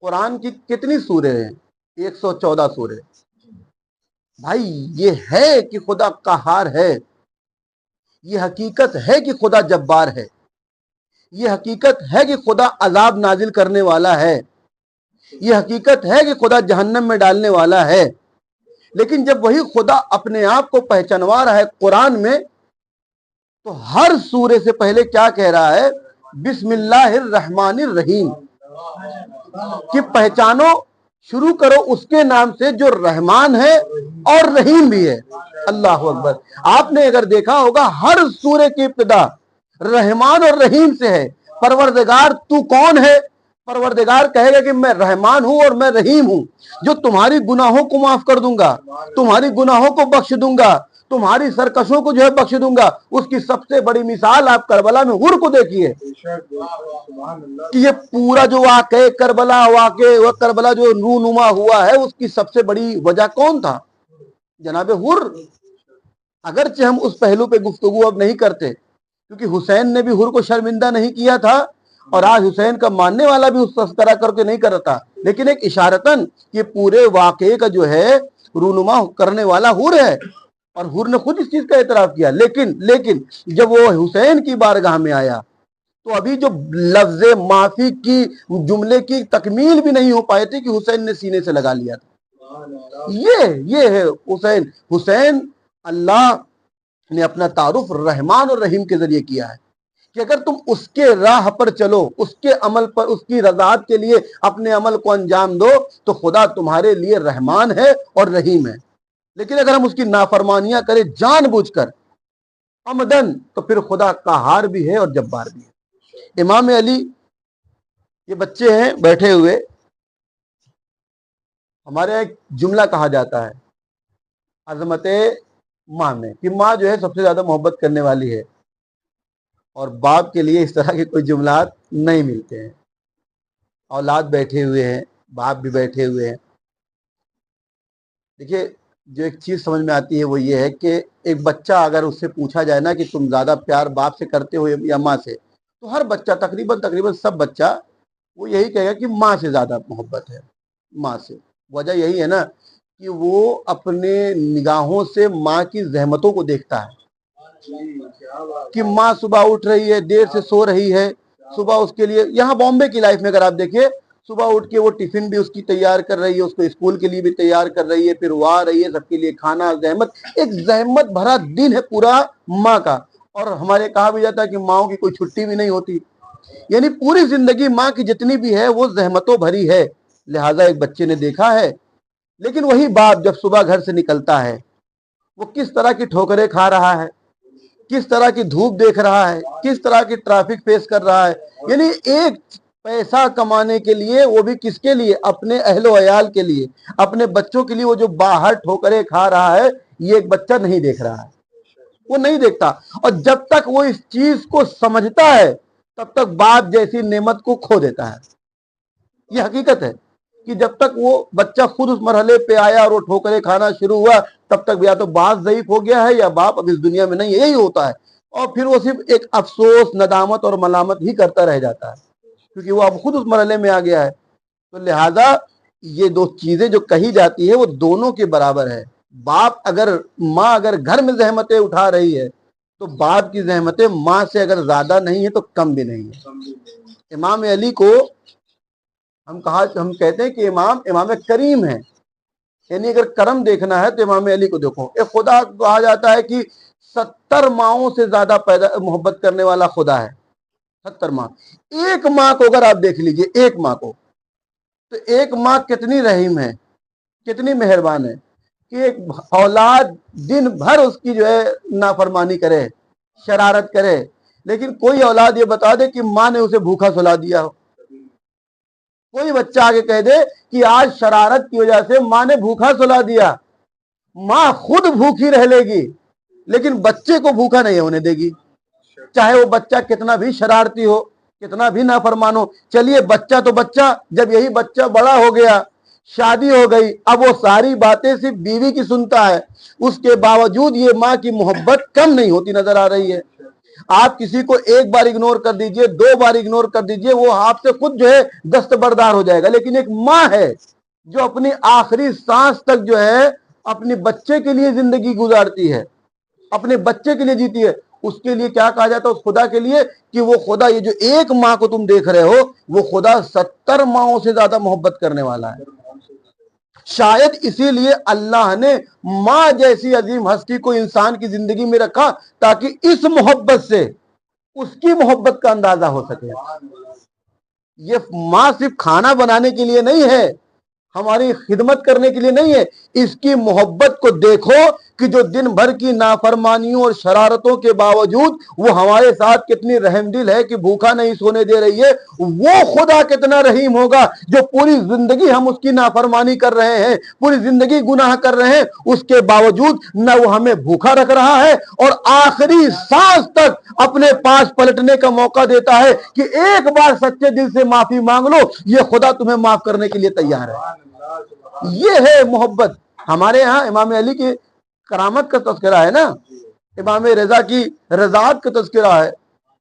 قرآن کی کتنی سورے ہیں؟ 114 سورے. بھائی یہ ہے کہ خدا قہار ہے, یہ حقیقت ہے کہ خدا جبار ہے, یہ حقیقت ہے کہ خدا عذاب نازل کرنے والا ہے, یہ حقیقت ہے کہ خدا جہنم میں ڈالنے والا ہے. لیکن جب وہی خدا اپنے آپ کو پہچانوا رہا ہے قرآن میں, تو ہر سورے سے پہلے کیا کہہ رہا ہے؟ بسم اللہ الرحمن الرحیم. کہ پہچانو, شروع کرو اس کے نام سے جو رحمان ہے اور رحیم بھی ہے. اللہ اکبر. آپ نے اگر دیکھا ہوگا ہر سورے کی ابتدا رحمان اور رحیم سے ہے. پروردگار تو کون ہے؟ پروردگار کہے گا کہ میں رحمان ہوں اور میں رحیم ہوں, جو تمہاری گناہوں کو معاف کر دوں گا, تمہاری گناہوں کو بخش دوں گا, تمہاری سرکشوں کو جو ہے بخش دوں گا. اس کی سب سے بڑی مثال آپ کربلا میں حور کو دیکھیے کہ یہ پورا جو واقعہ کربلا جو رونما ہوا ہے, اس کی سب سے بڑی وجہ کون تھا؟ جناب حور. اگرچہ ہم اس پہلو پہ گفتگو اب نہیں کرتے, کیونکہ حسین نے بھی حور کو شرمندہ نہیں کیا تھا, اور آج حسین کا ماننے والا بھی اس تذکرہ کر کے نہیں کرتا, لیکن ایک اشارتاً یہ پورے واقعے کا جو ہے رونما کرنے والا حور ہے, اور حور نے خود اس چیز کا اعتراف کیا. لیکن جب وہ حسین کی بارگاہ میں آیا تو ابھی جو لفظ معافی کی جملے کی تکمیل بھی نہیں ہو پائے تھے کہ حسین نے سینے سے لگا لیا تھا. یہ ہے حسین. اللہ نے اپنا تعارف رحمان اور رحیم کے ذریعے کیا ہے کہ اگر تم اس کے راہ پر چلو, اس کے عمل پر, اس کی رضاعت کے لیے اپنے عمل کو انجام دو, تو خدا تمہارے لیے رحمان ہے اور رحیم ہے. لیکن اگر ہم اس کی نافرمانیاں کریں جان بوجھ کر عمدن, تو پھر خدا قہار بھی ہے اور جبار بھی ہے. امام علی, یہ بچے ہیں بیٹھے ہوئے, ہمارے ایک جملہ کہا جاتا ہے عظمت ماں میں, کہ ماں جو ہے سب سے زیادہ محبت کرنے والی ہے, اور باپ کے لیے اس طرح کے کوئی جملات نہیں ملتے ہیں. اولاد بیٹھے ہوئے ہیں, باپ بھی بیٹھے ہوئے ہیں. دیکھیے جو ایک چیز سمجھ میں آتی ہے وہ یہ ہے کہ ایک بچہ اگر اس سے پوچھا جائے نا کہ تم زیادہ پیار باپ سے کرتے ہو یا ماں سے, تو ہر بچہ تقریباً سب بچہ وہ یہی کہے گا کہ ماں سے زیادہ محبت ہے، ماں سے۔ وجہ یہی ہے نا کہ وہ اپنے نگاہوں سے ماں کی زحمتوں کو دیکھتا ہے کہ ماں صبح اٹھ رہی ہے، دیر سے سو رہی ہے، صبح اس کے لیے، یہاں بامبے کی لائف میں اگر آپ دیکھیں، صبح اٹھ کے وہ ٹفن بھی اس کی تیار کر رہی ہے، اس کو اسکول کے لیے بھی تیار کر رہی ہے، پھر وہ آ رہی ہے سب کے لیے کھانا، ایک زحمت بھرا دن ہے پورا ماں کا۔ اور ہمارے کہا بھی جاتا ہے کہ ماؤں کی کوئی چھٹی بھی نہیں ہوتی، یعنی پوری زندگی ماں کی جتنی بھی ہے وہ زحمتوں بھری ہے۔ لہٰذا ایک بچے نے دیکھا ہے، لیکن وہی باپ جب صبح گھر سے نکلتا ہے وہ کس طرح کی ٹھوکریں کھا رہا ہے، کس طرح کی دھوپ دیکھ رہا ہے، کس طرح کی ٹریفک فیس کر رہا ہے، یعنی ایک پیسہ کمانے کے لیے، وہ بھی کس کے لیے؟ اپنے اہل و عیال کے لیے، اپنے بچوں کے لیے، وہ جو باہر ٹھوکریں کھا رہا ہے یہ ایک بچہ نہیں دیکھ رہا ہے، وہ نہیں دیکھتا۔ اور جب تک وہ اس چیز کو سمجھتا ہے تب تک باپ جیسی نعمت کو کھو دیتا ہے۔ یہ حقیقت ہے کہ جب تک وہ بچہ خود اس مرحلے پہ آیا اور وہ ٹھوکریں کھانا شروع ہوا، تب تک یا تو باپ ضعیف ہو گیا ہے یا باپ اب اس دنیا میں نہیں ہے، یہی ہوتا ہے۔ اور پھر وہ صرف ایک افسوس، ندامت اور ملامت ہی کرتا رہ جاتا ہے، کیونکہ وہ اب خود اس مرحلے میں آ گیا ہے۔ تو لہٰذا یہ دو چیزیں جو کہی جاتی ہے وہ دونوں کے برابر ہے۔ ماں اگر گھر میں زحمتیں اٹھا رہی ہے تو باپ کی زحمتیں ماں سے اگر زیادہ نہیں ہے تو کم بھی نہیں ہے۔ امام علی کو ہم کہتے ہیں کہ امام کریم ہے، یعنی اگر کرم دیکھنا ہے تو امام علی کو دیکھو۔ ایک خدا کہا جاتا ہے کہ 70 ماؤں سے زیادہ محبت کرنے والا خدا ہے، 70 ماں۔ ایک ماں کو اگر آپ دیکھ لیجئے، ایک ماں کو، تو ایک ماں کتنی رحیم ہے، کتنی مہربان ہے کہ ایک اولاد دن بھر اس کی جو ہے نافرمانی کرے، شرارت کرے، لیکن کوئی اولاد یہ بتا دے کہ ماں نے اسے بھوکا سلا دیا ہو؟ کوئی بچہ آگے کہہ دے کہ آج شرارت کی وجہ سے ماں نے بھوکا سلا دیا؟ ماں خود بھوکی رہ لے گی لیکن بچے کو بھوکا نہیں ہونے دے گی، چاہے وہ بچہ کتنا بھی شرارتی ہو، کتنا بھی نافرمان ہو۔ چلیے بچہ تو بچہ، جب یہی بچہ بڑا ہو گیا، شادی ہو گئی، اب وہ ساری باتیں صرف بیوی کی سنتا ہے، اس کے باوجود یہ ماں کی محبت کم نہیں ہوتی نظر آ رہی ہے۔ آپ کسی کو ایک بار اگنور کر دیجئے، 2 بار اگنور کر دیجئے، وہ آپ سے خود جو ہے دستبردار ہو جائے گا، لیکن ایک ماں ہے جو اپنی آخری سانس تک جو ہے اپنے بچے کے لیے زندگی گزارتی ہے، اپنے بچے کے لیے جیتی ہے۔ اس کے لیے کیا کہا جاتا ہے اس خدا کے لیے؟ کہ وہ خدا، یہ جو ایک ماں کو تم دیکھ رہے ہو، وہ خدا 70 ماؤں سے زیادہ محبت کرنے والا ہے۔ شاید اسی لیے اللہ نے ماں جیسی عظیم ہستی کو انسان کی زندگی میں رکھا تاکہ اس محبت سے اس کی محبت کا اندازہ ہو سکے۔ یہ ماں صرف کھانا بنانے کے لیے نہیں ہے، ہماری خدمت کرنے کے لیے نہیں ہے، اس کی محبت کو دیکھو کہ جو دن بھر کی نافرمانیوں اور شرارتوں کے باوجود وہ ہمارے ساتھ کتنی رحم دل ہے کہ بھوکا نہیں سونے دے رہی ہے۔ وہ خدا کتنا رحیم ہوگا جو پوری زندگی ہم اس کی نافرمانی کر رہے ہیں، پوری زندگی گناہ کر رہے ہیں، اس کے باوجود نہ وہ ہمیں بھوکا رکھ رہا ہے اور آخری سانس تک اپنے پاس پلٹنے کا موقع دیتا ہے کہ ایک بار سچے دل سے معافی مانگ لو، یہ خدا تمہیں معاف کرنے کے لیے تیار ہے۔ یہ ہے محبت۔ ہمارے ہاں امام علی کی کرامت کا تذکرہ ہے نا، امام رضا کی رضاعت کا تذکرہ ہے،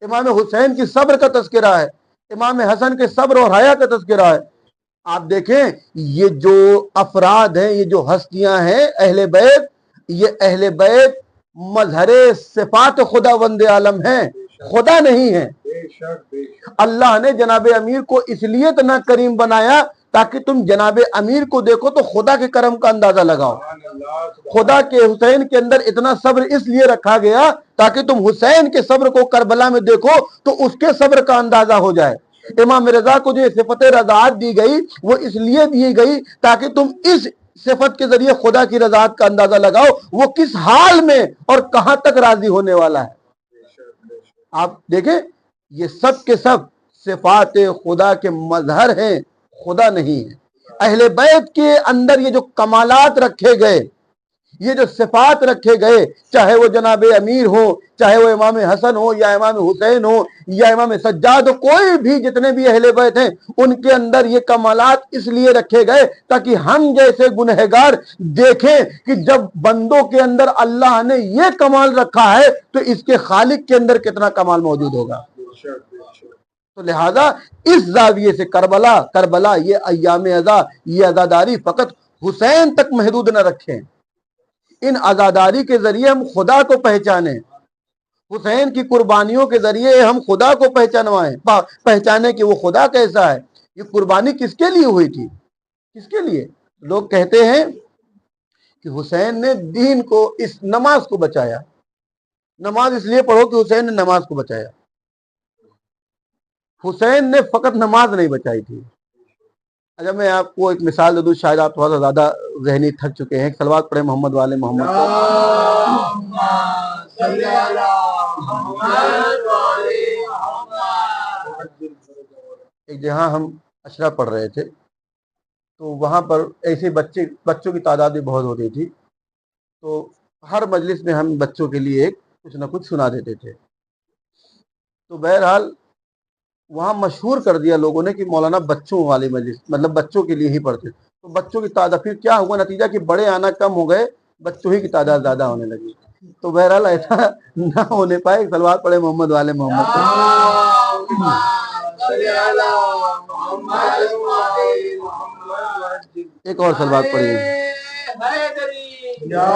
امام حسین کی صبر کا تذکرہ ہے، امام حسن کے صبر اور حیا کا تذکرہ ہے۔ آپ دیکھیں یہ جو افراد ہیں، یہ جو ہستیاں ہیں اہل بیت، یہ اہل بیت مظہر صفات خداوند عالم ہیں، خدا نہیں ہے۔ اللہ نے جناب امیر کو اس لیے اتنا کریم بنایا تاکہ تم جناب امیر کو دیکھو تو خدا کے کرم کا اندازہ لگاؤ۔ خدا کے حسین کے اندر اتنا صبر اس لیے رکھا گیا تاکہ تم حسین کے صبر کو کربلا میں دیکھو تو اس کے صبر کا اندازہ ہو جائے۔ امام رضا کو جو صفت رضاعت دی گئی وہ اس لیے دی گئی تاکہ تم اس صفت کے ذریعے خدا کی رضاعت کا اندازہ لگاؤ، وہ کس حال میں اور کہاں تک راضی ہونے والا ہے۔ آپ دیکھیں یہ سب کے سب صفات خدا کے مظہر ہیں، خدا نہیں ہے۔ اہل بیت کے اندر یہ جو کمالات رکھے گئے، یہ جو صفات رکھے گئے، چاہے وہ جناب امیر ہو، چاہے وہ امام حسن ہو یا امام حسین ہو یا امام سجاد ہو، کوئی بھی جتنے بھی اہل بیت ہیں ان کے اندر یہ کمالات اس لیے رکھے گئے تاکہ ہم جیسے گنہگار دیکھیں کہ جب بندوں کے اندر اللہ نے یہ کمال رکھا ہے تو اس کے خالق کے اندر کتنا کمال موجود ہوگا۔ تو لہذا اس زاویے سے کربلا یہ ایام ازا، یہ عزاداری فقط حسین تک محدود نہ رکھیں، ان عزاداری کے ذریعے ہم خدا کو پہچانیں، حسین کی قربانیوں کے ذریعے ہم خدا کو پہچانیں کہ وہ خدا کیسا ہے۔ یہ قربانی کس کے لیے ہوئی تھی؟ کس کے لیے؟ لوگ کہتے ہیں کہ حسین نے دین کو، اس نماز کو بچایا، نماز اس لیے پڑھو کہ حسین نے نماز کو بچایا۔ حسین نے فقط نماز نہیں بچائی تھی۔ اچھا میں آپ کو ایک مثال دے دوں، شاید آپ تھوڑا سا زیادہ ذہنی تھک چکے ہیں، ایک صلوات پڑھیں محمد والے محمد کو۔ اللهم صل على محمد وعلى محمد۔ ایک جہاں ہم اشرا پڑھ رہے تھے تو وہاں پر ایسے بچوں کی تعداد بھی بہت ہوتی تھی، تو ہر مجلس میں ہم بچوں کے لیے ایک کچھ نہ کچھ سنا دیتے تھے۔ تو بہرحال وہاں مشہور کر دیا لوگوں نے کہ مولانا بچوں والی مجلس، مطلب بچوں کے لیے ہی پڑھتے، تو بچوں کی تعداد، پھر کیا ہوا نتیجہ کہ بڑے آنا کم ہو گئے، بچوں ہی کی تعداد زیادہ ہونے لگی۔ تو بہرحال ایسا نہ ہونے پائے، صلوات پڑھے محمد والے محمد کو۔ اللهم صل على محمد وعلى محمد۔ ایک اور صلوات پڑھیے۔ حیدری یا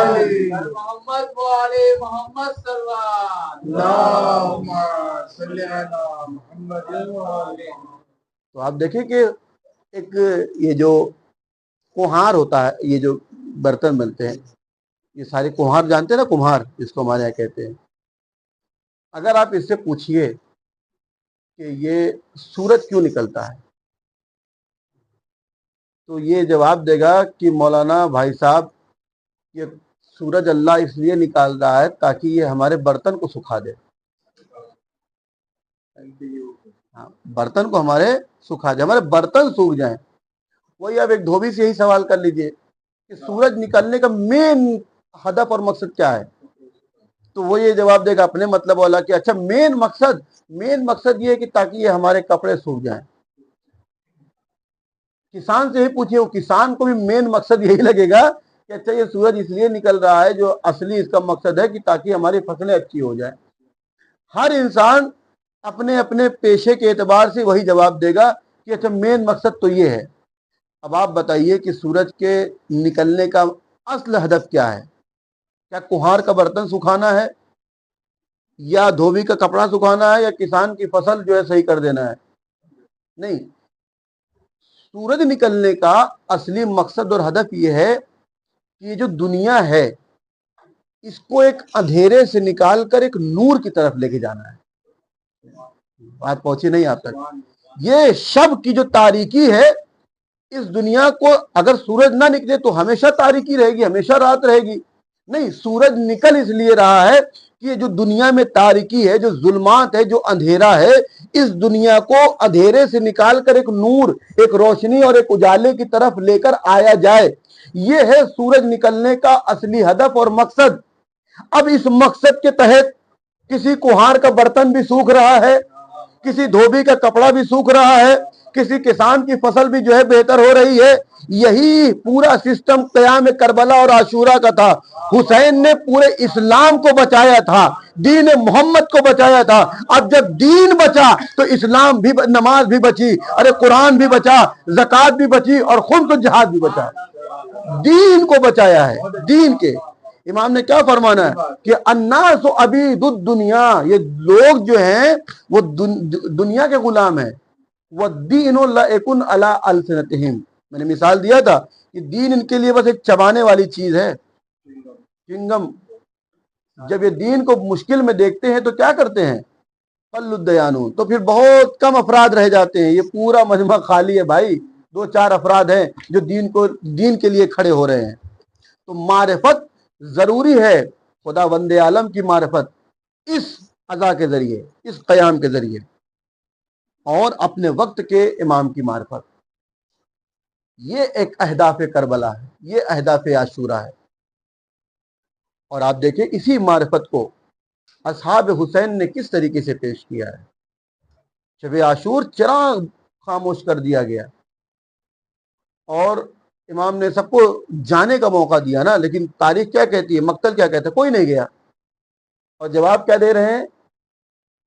علی محمد وعلى محمد صلوات۔ اللهم صل على محمد وعلى۔ تو آپ دیکھیں کہ ایک یہ جو کمہار ہوتا ہے، یہ جو برتن بنتے ہیں، یہ سارے کمہار جانتے ہیں نا، کمہار جس کو ہمارے یہاں کہتے ہیں، اگر آپ اس سے پوچھئے کہ یہ سورج کیوں نکلتا ہے تو یہ جواب دے گا کہ مولانا بھائی صاحب، یہ سورج اللہ اس لیے نکال رہا ہے تاکہ یہ ہمارے برتن کو سکھا دے۔ ہاں، برتن کو ہمارے سکھا دے، ہمارے برتن سوکھ جائیں۔ وہی آپ ایک دھوبی سے یہی سوال کر لیجئے کہ سورج نکلنے کا مین ہدف اور مقصد کیا ہے، تو وہ یہ جواب دے گا اپنے مطلب والا کہ اچھا مین مقصد یہ ہے کہ تاکہ یہ ہمارے کپڑے سوکھ جائیں۔ کسان سے ہی پوچھئے، وہ کسان کو بھی مین مقصد یہی لگے گا کہ اچھا یہ سورج اس لیے نکل رہا ہے، جو اصلی اس کا مقصد ہے کہ تاکہ ہماری فصلیں اچھی ہو جائیں۔ ہر انسان اپنے اپنے پیشے کے اعتبار سے وہی جواب دے گا کہ اچھا مین مقصد تو یہ ہے۔ اب آپ بتائیے کہ سورج کے نکلنے کا اصل ہدف کیا ہے؟ کیا کمہار کا برتن سکھانا ہے، یا دھوبی کا کپڑا سکھانا ہے، یا کسان کی فصل جو ہے صحیح کر دینا ہے؟ نہیں، سورج نکلنے کا اصلی مقصد اور ہدف یہ ہے کہ یہ جو دنیا ہے اس کو ایک اندھیرے سے نکال کر ایک نور کی طرف لے کے جانا ہے۔ بات پہنچی نہیں آپ تک؟ یہ شب کی جو تاریکی ہے اس دنیا کو، اگر سورج نہ نکلے تو ہمیشہ تاریکی رہے گی، ہمیشہ رات رہے گی۔ نہیں، سورج نکل اس لیے رہا ہے کہ یہ جو دنیا میں تاریکی ہے، جو ظلمات ہے، جو اندھیرا ہے، اس دنیا کو اندھیرے سے نکال کر ایک نور، ایک روشنی اور ایک اجالے کی طرف لے کر آیا جائے۔ یہ ہے سورج نکلنے کا اصلی ہدف اور مقصد۔ اب اس مقصد کے تحت کسی کمہار کا برتن بھی سوکھ رہا ہے، کسی دھوبی کا کپڑا بھی سوکھ رہا ہے، کسی کسان کی فصل بھی جو ہے بہتر ہو رہی ہے۔ یہی پورا سسٹم قیام کربلا اور عاشورہ کا تھا۔ حسین نے پورے اسلام کو بچایا تھا، دین محمد کو بچایا تھا۔ اب جب دین بچا تو اسلام بھی، نماز بھی بچی، ارے قرآن بھی بچا، زکوٰۃ بھی بچی، اور خمس و جہاد بھی بچا۔ دین کو بچایا ہے، دین کے۔ امام نے کیا فرمانا ہے کہ الناس عبید الدنیا، یہ لوگ جو ہیں وہ دنیا کے غلام ہیں۔ والدین لائق علی السنتہم، میں نے مثال دیا تھا کہ دین ان کے لیے بس ایک چبانے والی چیز ہے، چنگم۔ جب یہ دین کو مشکل میں دیکھتے ہیں تو کیا کرتے ہیں؟ قل الدیانون، تو پھر بہت کم افراد رہ جاتے ہیں، یہ پورا مجمع خالی ہے بھائی، 2-4 افراد ہیں جو دین کے لیے کھڑے ہو رہے ہیں۔ تو معرفت ضروری ہے، خدا وند عالم کی معرفت اس ادا کے ذریعے، اس قیام کے ذریعے، اور اپنے وقت کے امام کی معرفت۔ یہ ایک اہداف کربلا ہے، یہ اہداف عاشورہ ہے۔ اور آپ دیکھیں اسی معرفت کو اصحاب حسین نے کس طریقے سے پیش کیا ہے۔ شب عاشور چراغ خاموش کر دیا گیا، اور امام نے سب کو جانے کا موقع دیا نا، لیکن تاریخ کیا کہتی ہے، مقتل کیا کہتا ہے؟ کوئی نہیں گیا۔ اور جواب کیا دے رہے ہیں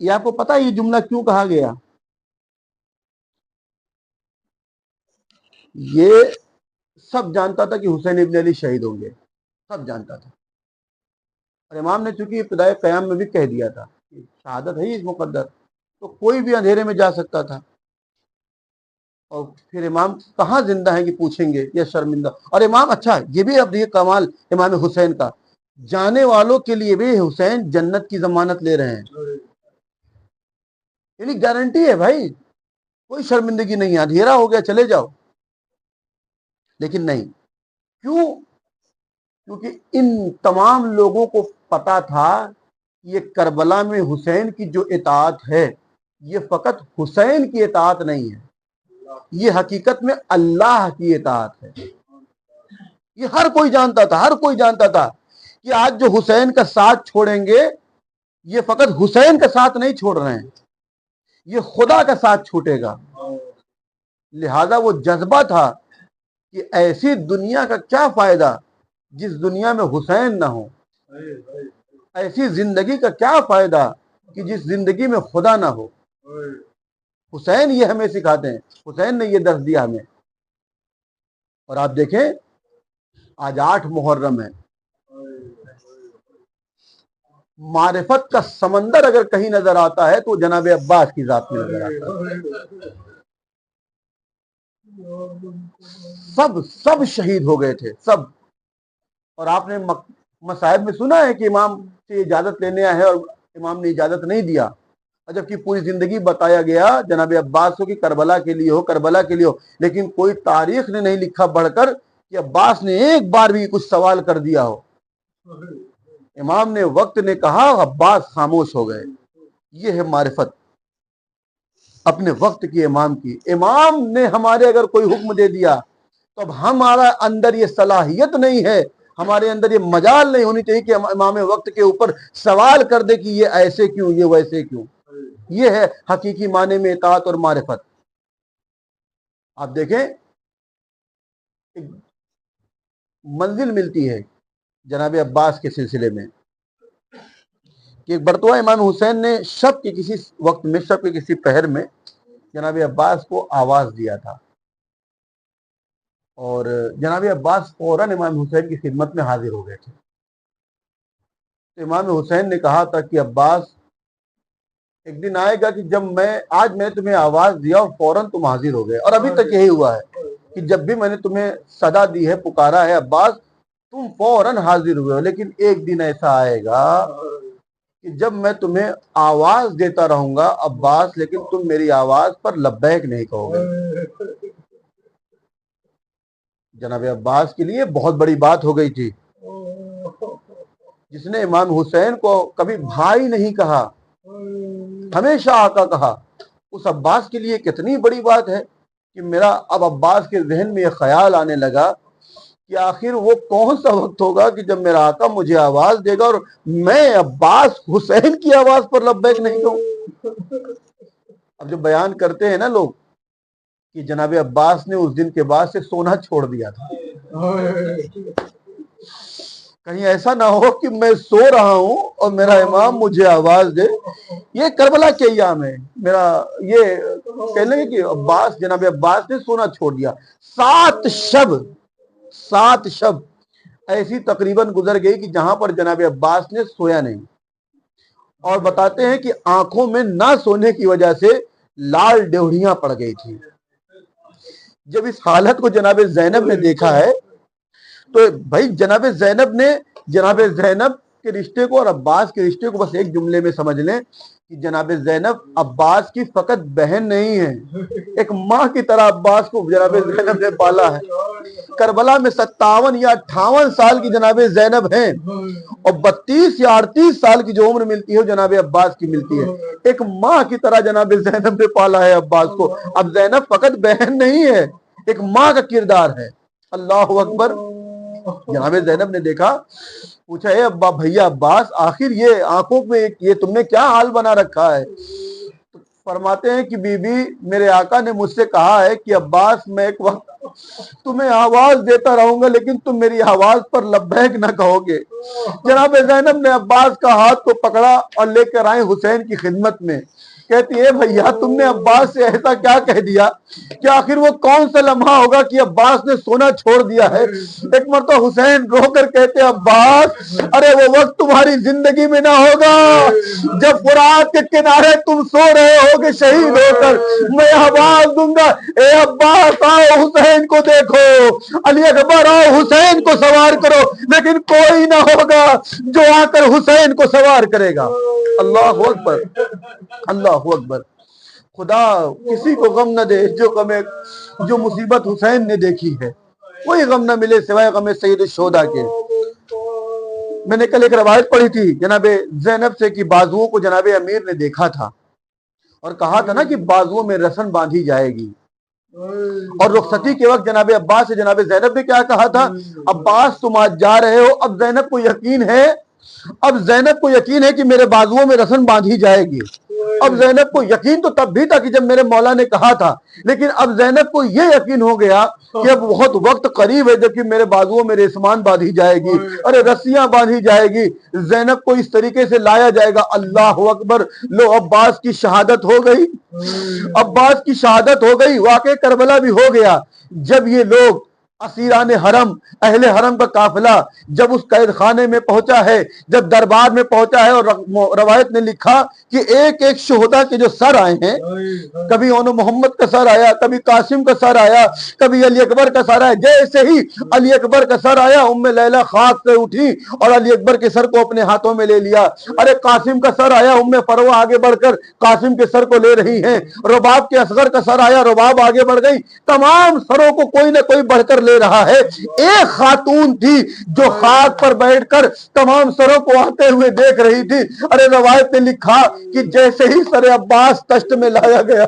یہ آپ کو پتہ ہے یہ جملہ کیوں کہا گیا؟ یہ سب جانتا تھا کہ حسین ابن علی شہید ہوں گے، سب جانتا تھا، اور امام نے چونکہ ابتدائے قیام میں بھی کہہ دیا تھا کہ شہادت ہے اس مقدر، تو کوئی بھی اندھیرے میں جا سکتا تھا۔ اور پھر امام کہاں زندہ ہیں کہ پوچھیں گے یا شرمندہ؟ اور امام، اچھا یہ بھی اب یہ کمال امام حسین کا، جانے والوں کے لیے بھی حسین جنت کی ضمانت لے رہے ہیں، یعنی گارنٹی ہے بھائی، کوئی شرمندگی نہیں ہے، اندھیرا ہو گیا چلے جاؤ، لیکن نہیں۔ کیوں؟ کیونکہ ان تمام لوگوں کو پتا تھا کہ یہ کربلا میں حسین کی جو اطاعت ہے یہ فقط حسین کی اطاعت نہیں ہے، یہ حقیقت میں اللہ کی اطاعت ہے۔ یہ ہر کوئی جانتا تھا، ہر کوئی جانتا تھا کہ آج جو حسین کا ساتھ چھوڑیں گے یہ فقط حسین کا ساتھ نہیں چھوڑ رہے ہیں، یہ خدا کا ساتھ چھوٹے گا۔ لہذا وہ جذبہ تھا کہ ایسی دنیا کا کیا فائدہ جس دنیا میں حسین نہ ہو، ایسی زندگی کا کیا فائدہ کہ جس زندگی میں خدا نہ ہو۔ حسین یہ ہمیں سکھاتے ہیں، حسین نے یہ درس دیا ہمیں۔ اور آپ دیکھیں آج 8 محرم ہے، معرفت کا سمندر اگر کہیں نظر آتا ہے تو جناب عباس کی ذات میں نظر آتا ہے۔ سب شہید ہو گئے تھے، سب۔ اور آپ نے مصائب میں سنا ہے کہ امام سے اجازت لینے آئے اور امام نے اجازت نہیں دیا، اور جبکہ پوری زندگی بتایا گیا جناب عباس کو کہ کربلا کے لیے ہو، کربلا کے لیے ہو، لیکن کوئی تاریخ نے نہیں لکھا بڑھ کر کہ عباس نے ایک بار بھی کچھ سوال کر دیا ہو۔ امام نے وقت نے کہا، عباس خاموش ہو گئے۔ یہ ہے معرفت اپنے وقت کی، امام کی۔ امام نے ہمارے اگر کوئی حکم دے دیا تو اب ہمارا اندر یہ صلاحیت نہیں ہے، ہمارے اندر یہ مجال نہیں ہونی چاہیے کہ ہم امام وقت کے اوپر سوال کر دے کہ یہ ایسے کیوں، یہ ویسے کیوں۔ یہ ہے حقیقی معنی میں اطاعت اور معرفت۔ آپ دیکھیں ایک منزل ملتی ہے جناب عباس کے سلسلے میں کہ ایک مرتبہ امام حسین نے شب کے کسی وقت میں، شب کے کسی پہر میں جناب عباس کو آواز دیا تھا، اور جناب عباس فوراً امام حسین کی خدمت میں حاضر ہو گئے تھے۔ تو امام حسین نے کہا تھا کہ عباس، ایک دن آئے گا کہ جب آج میں تمہیں آواز دیا اور فوراً تم حاضر ہو گئے، اور ابھی تک یہی ہوا ہے کہ جب بھی میں نے تمہیں صدا دی ہے، پکارا ہے عباس، تم فوراً حاضر ہوئے ہو، لیکن ایک دن ایسا آئے گا کہ جب میں تمہیں آواز دیتا رہوں گا عباس، لیکن تم میری آواز پر لبیک نہیں کہو گے۔ جناب عباس کے لیے بہت بڑی بات ہو گئی تھی، جس نے امام حسین کو کبھی بھائی نہیں کہا، ہمیشہ آقا کہا، اس عباس کے لیے کتنی بڑی بات ہے کہ میرا اب عباس کے ذہن میں یہ خیال آنے لگا کہ آخر وہ کون سا وقت ہوگا کہ جب میرا آقا مجھے آواز دے گا اور میں عباس حسین کی آواز پر لبیک نہیں کہوں۔ اب جو بیان کرتے ہیں نا لوگ کہ جناب عباس نے اس دن کے بعد سے سونا چھوڑ دیا تھا، کہیں ایسا نہ ہو کہ میں سو رہا ہوں اور میرا امام مجھے آواز دے۔ یہ کربلا کے ایام ہے، میرا یہ کہنے لگے کہ عباس، جناب عباس نے سونا چھوڑ دیا۔ 7 شب ایسی تقریباً گزر گئی کہ جہاں پر جناب عباس نے سویا نہیں، اور بتاتے ہیں کہ آنکھوں میں نہ سونے کی وجہ سے لال ڈیوڑیاں پڑ گئی تھی۔ جب اس حالت کو جناب زینب نے دیکھا ہے تو بھائی جناب زینب کے رشتے کو اور عباس کے رشتے کو بس ایک جملے میں سمجھ لیں کہ جناب زینب عباس کی فقط بہن نہیں ہے، ایک ماں کی طرح عباس کو جناب زینب نے پالا ہے۔ کربلا میں 57 یا 58 سال کی جناب زینب ہیں، اور 32 یا 38 سال کی جو عمر ملتی ہے وہ جناب عباس کی ملتی ہے۔ ایک ماں کی طرح جناب زینب نے پالا ہے عباس کو۔ اب زینب فقط بہن نہیں ہے، ایک ماں کا کردار ہے۔ اللہ اکبر۔ جناب زینب نے دیکھا، پوچھا، اے ابا بھیا عباس، آخر یہ آنکھوں میں یہ تم نے کیا حال بنا رکھا ہے؟ فرماتے ہیں کہ بی بی، میرے آقا نے مجھ سے کہا ہے کہ عباس، میں ایک وقت تمہیں آواز دیتا رہوں گا لیکن تم میری آواز پر لبیک نہ کہو گے۔ جناب زینب نے عباس کا ہاتھ کو پکڑا اور لے کر آئے حسین کی خدمت میں۔ کہتی ہے بھیا تم نے عباس سے ایسا کیا کہہ دیا کہ آخر وہ کون سا لمحہ ہوگا کہ عباس نے سونا چھوڑ دیا ہے؟ ایک مرتبہ حسین رو کر کہتے عباس ارے وہ وقت تمہاری زندگی میں نہ ہوگا جب فرات کے کنارے تم سو رہے ہوگے شہید ہو کر، میں آواز دوں گا اے عباس آؤ حسین کو دیکھو، علی اکبر آؤ حسین کو سوار کرو، لیکن کوئی نہ ہوگا جو آ کر حسین کو سوار کرے گا۔ اللہ اکبر، اللہ اکبر۔ خدا کسی کو غم نہ دے جو مصیبت حسین نے دیکھی ہے، کوئی غم نہ ملے سوائے غم سید الشہداء کے۔ میں نے کل ایک روایت پڑھی تھی جناب زینب سے کہ بازوؤں کو جناب امیر نے دیکھا تھا اور کہا تھا نا کہ بازوؤں میں رسن باندھی جائے گی، اور رخصتی کے وقت جناب عباس سے جناب زینب نے کیا کہا تھا؟ عباس تم آج جا رہے ہو، اب زینب کو یقین ہے کہ میرے بازوؤں میں رسن باندھی جائے گی۔ اب زینب کو یقین تو تب بھی تھا کہ جب میرے مولا نے کہا تھا، لیکن اب زینب کو یہ یقین ہو گیا کہ اب بہت وقت قریب ہے جبکہ میرے بازوؤں میں ریسمان باندھی جائے گی، ارے رسیاں باندھی جائے گی، زینب کو اس طریقے سے لایا جائے گا۔ اللہ اکبر۔ لو عباس کی شہادت ہو گئی، عباس کی شہادت ہو گئی، واقع کربلا بھی ہو گیا۔ جب یہ لوگ اسیران حرم، اہل حرم کا قافلہ جب اس قید خانے میں پہنچا ہے، جب دربار میں پہنچا ہے، اور روایت نے لکھا کہ ایک ایک شہداء کے جو سر آئے ہیں، کبھی اون محمد کا سر آیا، کبھی قاسم کا سر آیا، کبھی علی اکبر کا سر آیا۔ جیسے ہی علی اکبر کا سر آیا ام لیلہ خاک سے اٹھی اور علی اکبر کے سر کو اپنے ہاتھوں میں لے لیا۔ ارے قاسم کا سر آیا، ام فروہ آگے بڑھ کر قاسم کے سر کو لے رہی ہیں۔ رباب کے اصغر کا سر آیا، رباب آگے بڑھ گئی۔ تمام سروں کو کوئی نہ کوئی بڑھ کر لے رہا ہے۔ ایک خاتون تھی جو خاک پر بیٹھ کر تمام سروں کو آتے ہوئے دیکھ رہی تھی۔ ارے روایت نے لکھا کہ جیسے ہی سر عباس تشت میں لایا گیا،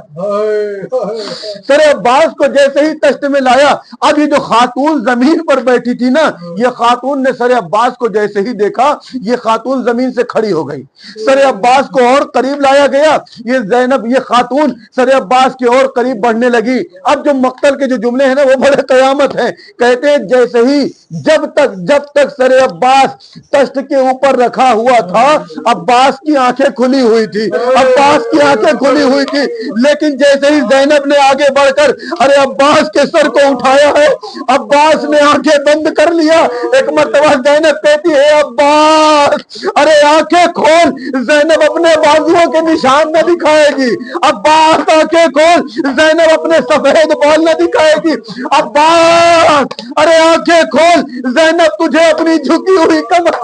سر عباس کو جیسے ہی تشت میں لایا، اب یہ جو خاتون زمین پر بیٹھی تھی نا، یہ خاتون نے سر عباس کو جیسے ہی دیکھا، یہ خاتون زمین سے کھڑی ہو گئی۔ سر عباس کو اور قریب لایا گیا، یہ زینب، یہ خاتون سر عباس کے اور قریب بڑھنے لگی۔ اب جو مقتل کے جو جملے ہیں نا وہ بڑے قیامت ہیں۔ کہتے ہیں جیسے ہی جب تک سر عباس تشت کے اوپر رکھا ہوا تھا، عباس کی آنکھیں کھلی ہوئی تھی، عباس کی آنکھیں کھلی ہوئی تھی، لیکن جیسے ہی زینب نے آگے بڑھ کر ارے عباس کے سر کو اٹھایا ہے، عباس نے آنکھیں بند کر لیا۔ ایک مرتبہ زینب کہتی ہے عباس ارے آنکھیں کھول، زینب اپنے بازوؤں کے نشان نہ دکھائے گی، عباس آنکھیں کھول، زینب اپنے سفید بال نہ دکھائے گی، عباس ارے آنکھیں کھول، زینب تجھے اپنی جھکی ہوئی کمر۔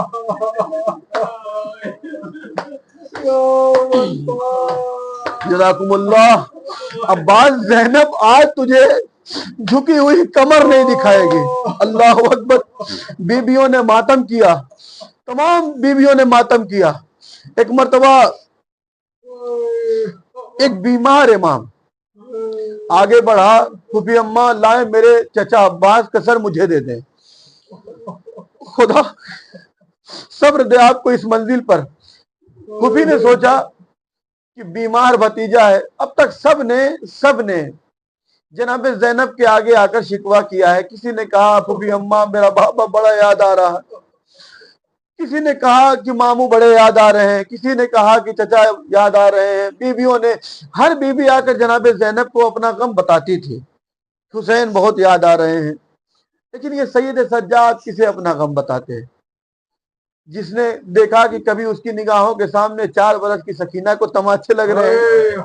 جزاکم اللہ۔ عباس زینب آج تجھے جھکی ہوئی کمر نہیں دکھائے گی۔ اللہ اکبر۔ بیویوں نے ماتم کیا، تمام بیویوں نے ماتم کیا۔ ایک مرتبہ ایک بیمار امام آگے بڑھا، پھوپھی اماں لائیں میرے چچا عباس کا سر مجھے دے دیں۔ خدا صبر دے آپ کو اس منزل پر۔ پھوپھی نے سوچا کہ بیمار بھتیجا ہے، اب تک سب نے جناب زینب کے آگے آ کر شکوہ کیا ہے۔ کسی نے کہا پھوپھی اماں میرا بابا بڑا یاد آ رہا ہے، کسی نے کہا کہ ماموں بڑے یاد آ رہے ہیں، کسی نے کہا کہ چچا یاد آ رہے ہیں۔ بیویوں نے، ہر بیوی آ کر جناب زینب کو اپنا غم بتاتی تھی، حسین بہت یاد آ رہے ہیں۔ لیکن یہ سید سجاد کسے اپنا غم بتاتے ہیں؟ جس نے دیکھا کہ کبھی اس کی نگاہوں کے سامنے 4 برس کی سکینہ کو تماچے لگ رہے ہیں،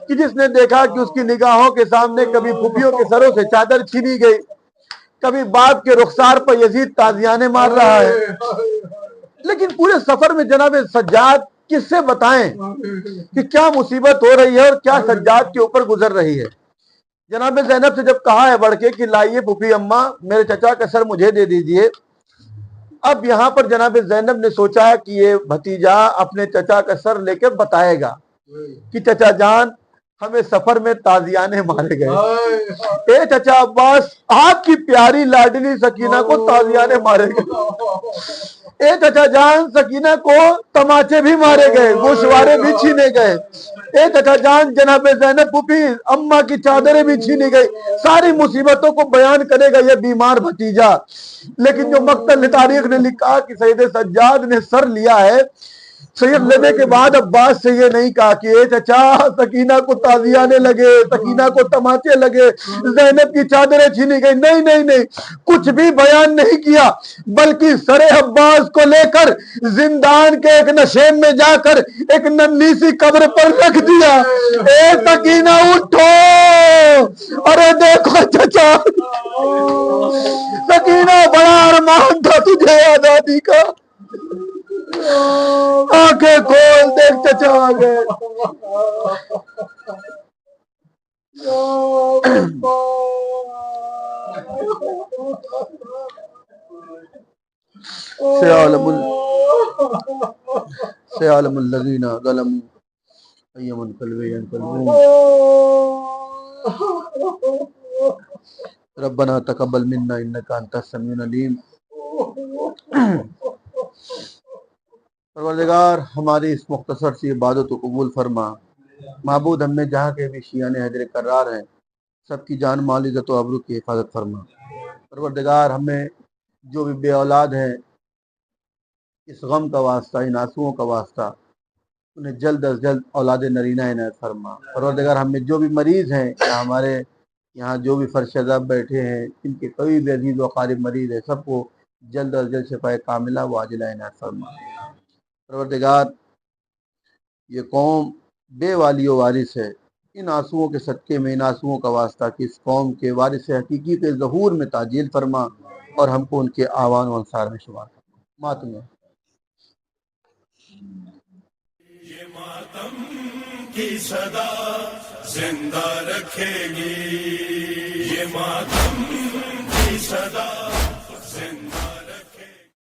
کہ جس نے دیکھا کہ اس کی نگاہوں کے سامنے کبھی پھوپھیوں کے سروں سے چادر چھینی گئی، کبھی باپ کے رخسار پر یزید تازیانے مار رہا ہے۔ لیکن پورے سفر میں جناب سجاد کس سے بتائیں کہ کیا مصیبت ہو رہی ہے اور کیا سجاد کے اوپر گزر رہی ہے؟ جناب زینب سے جب کہا ہے بڑھ کے کہ لائیے پھوپھی اماں میرے چچا کا سر مجھے دے دیجئے، اب یہاں پر جناب زینب نے سوچا کہ یہ بھتیجا اپنے چچا کا سر لے کے بتائے گا کہ چچا جان ہمیں سفر میں تازیانے مارے گئے، اے چچا عباس آپ کی پیاری لاڈلی سکینہ کو تازیانے مارے گئے۔ اے چچا جان سکینہ کو تماچے بھی مارے گئے, گوشوارے بھی چھینے گئے. اے چچا جان جناب زینب پھوپھی اماں کی چادریں بھی چھینی گئی. ساری مصیبتوں کو بیان کرے گا یہ بیمار بھتیجا. لیکن جو مقتل تاریخ نے لکھا کہ سید سجاد نے سر لیا ہے, سید لینے کے بعد عباس سے یہ نہیں کہا کہ اے چچا سکینہ کو تازیانے لگے, سکینہ کو تماچے لگے, زینب کی چادریں چھینی گئی. نہیں نہیں نہیں, کچھ بھی بیان نہیں کیا, بلکہ سر عباس کو لے کر زندان کے ایک نشیب میں جا کر ایک ننھی سی قبر پر رکھ دیا. اے سکینہ اٹھو, ارے دیکھو چچا, سکینہ بڑا ارمان تھا تجھے آزادی کا, آنکھیں کھول دیکھ چچا آ گئے. سيعلم الذين ظلموا أي منقلب ينقلبون. ربنا تقبل منا إنك أنت السميع العليم. پروردگار ہماری اس مختصر سی عبادت کو قبول فرما. معبود ہم میں جہاں کے بھی شیعان حیدر کرار ہیں سب کی جان مال عزت و آبرو کی حفاظت فرما. پروردگار ہمیں جو بھی بے اولاد ہیں اس غم کا واسطہ, ان آنسوؤں کا واسطہ, انہیں جلد از جلد اولاد نرینہ عنایت فرما. پروردگار ہم میں جو بھی مریض ہیں یا ہمارے یہاں جو بھی فرش عذاب بیٹھے ہیں ان کے کوئی بھی عزیز و قارب مریض ہے سب کو جلد از جلد شفاء کاملہ و عاجلہ عنایت فرما. پروردگار یہ قوم بے والی و وارث ہے, ان آنسوؤں کے صدقے میں, ان آنسوؤں کا واسطہ کہ اس قوم کے وارث حقیقی کے ظہور میں تعجیل فرما اور ہم کو ان کے آوان و انصار میں شمار فرما. ماتم یہ ماتم کی صدا زندہ رکھے گی, یہ ماتم کی صدا